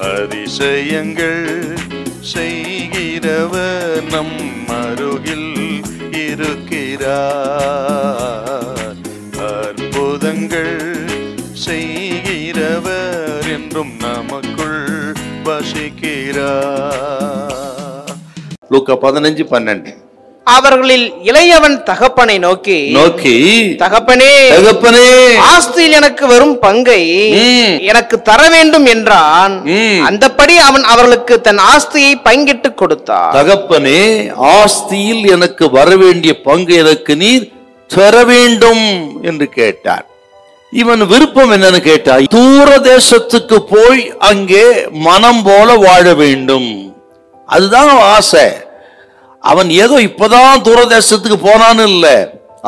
அதிசயங்கள் செய்கிறவர் நம் அருகில் இருக்கிறார். அற்புதங்கள் செய்கிறவர் என்றும் நமக்குள் வசிக்கிறார். லூக்கா 15:12. அவர்களில் இளையவன் தகப்பனை நோக்கி தகப்பனே ஆஸ்தியில் எனக்கு வரும் பங்கை எனக்கு தர வேண்டும் என்றான். அந்தப்படி அவன் அவர்களுக்கு தன் ஆஸ்தியை பங்கிட்டு கொடுத்தான். தகப்பனே, ஆஸ்தியில் எனக்கு வர வேண்டிய பங்கு எனக்கு நீர் தர வேண்டும் என்று கேட்டார். இவன் விருப்பம் என்னன்னு கேட்டா, தூர தேசத்துக்கு போய் அங்கே மனம் போல வாழ வேண்டும். அதுதான் ஆசை. அவன் ஏதோ இப்பதான் தூரதேசத்துக்கு போனான்னு இல்ல,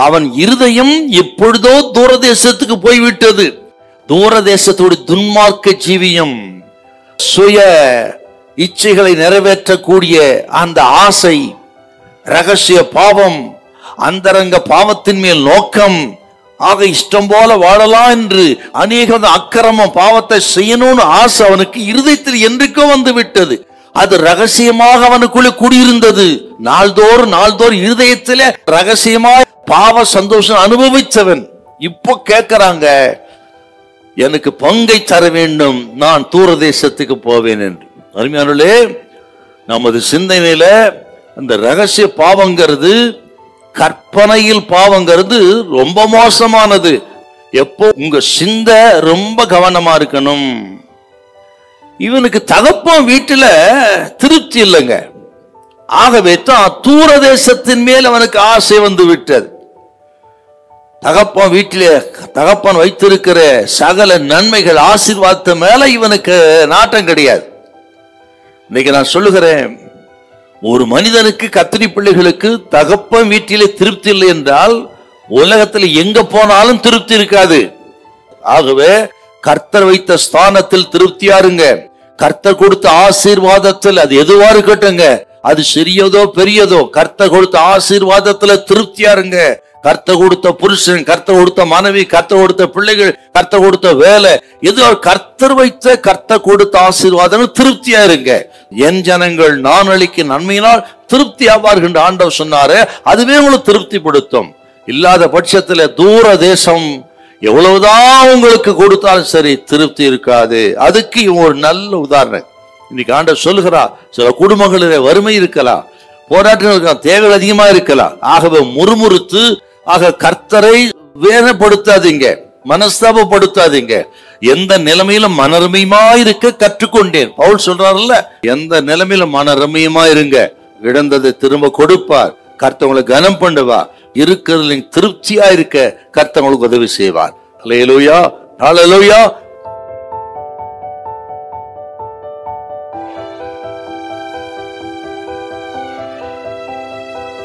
அவன் இருதயம் எப்பொழுதோ தூரதேசத்துக்கு போய்விட்டது. தூரதேசத்தோட துன்மார்க்க ஜீவியம், சுய இச்சைகளை நிறைவேற்றக்கூடிய அந்த ஆசை, ரகசிய பாவம், அந்தரங்க பாவத்தின் மேல் நோக்கம், ஆக இஷ்டம் போல வாழலாம் என்று அநேக அக்கிரம பாவத்தை செய்யணும்னு ஆசை அவனுக்கு இருதயத்தில் என்றைக்கோ வந்து விட்டது. அது ரகசியமாக அவனுக்குள்ள குடியிருந்தது. நாள்தோறும் இருதயத்திலே ரகசியமாக பாவ சந்தோஷம் அனுபவித்தவன் இப்போ கேட்கிறாங்க, எனக்கு பங்கை தர வேண்டும், நான் தூரதேசத்துக்கு போவேன் என்று. அருமையானவர்களே, நமது சிந்தனையில அந்த ரகசிய பாவங்கிறது, கற்பனையில் பாவங்கிறது ரொம்ப மோசமானது. எப்போ உங்க சிந்தை ரொம்ப கவனமா இருக்கணும். இவனுக்கு தகப்பன் வீட்டுல திருப்தி இல்லைங்க. ஆகவே தான் தூரதேசத்தின் மேல் அவனுக்கு ஆசை வந்து விட்டது. தகப்பன் வீட்டிலே தகப்பன் வைத்திருக்கிற சகல நன்மைகள் ஆசீர்வாதத்து மேல இவனுக்கு நாட்டம் கிடையாது. இன்னைக்கு நான் சொல்லுகிறேன், ஒரு மனிதனுக்கு கத்திரி பிள்ளைகளுக்கு தகப்பன் வீட்டிலே திருப்தி இல்லை என்றால் உலகத்தில் எங்க போனாலும் திருப்தி இருக்காது. ஆகவே கர்த்தர் வைத்த ஸ்தானத்தில் திருப்தியாருங்க. கர்த்தர் கொடுத்த ஆசீர்வாதத்தில், அது எதுவா இருக்கட்டுங்க, அது சிறியதோ பெரியதோ, கர்த்தர் கொடுத்த ஆசீர்வாதத்துல திருப்தியாருங்க. கர்த்தர் கொடுத்த புருஷன், கர்த்தர் கொடுத்த மனைவி, கர்த்தர் கொடுத்த பிள்ளைகள், கர்த்தர் கொடுத்த வேலை, எது கர்த்தர் வைத்த கர்த்தர் கொடுத்த ஆசீர்வாதம் திருப்தியா இருங்க. என் ஜனங்கள் நான் அளிக்கும் நன்மையினால் திருப்தி ஆவார்கள் என்று ஆண்டவர் சொன்னாரு. அதுவே உங்களுக்கு திருப்திப்படுத்தும். இல்லாத பட்சத்துல தூர தேசம் எவ்வளவுதான் உங்களுக்கு கொடுத்தாலும் சரி திருப்தி இருக்காது. அதுக்கு ஒரு நல்ல உதாரணம் இன்னைக்கு ஆண்டவர் சொல்லுகிறா. சில குடும்பங்களிலே வறுமை இருக்கலாம், போராட்டம் இருக்கலாம், தேவைகள் அதிகமா இருக்கலாம். ஆகவே முறுமுறுத்து கர்த்தரை வேதனைப்படுத்தாதீங்க, மனஸ்தாபப்படுத்தாதீங்க. எந்த நிலைமையிலும் மனரமியமா இருக்க கற்றுக்கொண்டேன். பவுல் சொல்றாருல்ல, எந்த நிலைமையிலும் மனரமியமா இருங்க, இழந்ததை திரும்ப கொடுப்பார், கர்த்தர் உங்களை கனம் பண்ணுவா, இருக்கிறதுல திருப்தியா இருக்க கர்த்தர் உங்களுக்கு உதவி செய்வார். அல்லேலூயா, அல்லேலூயா.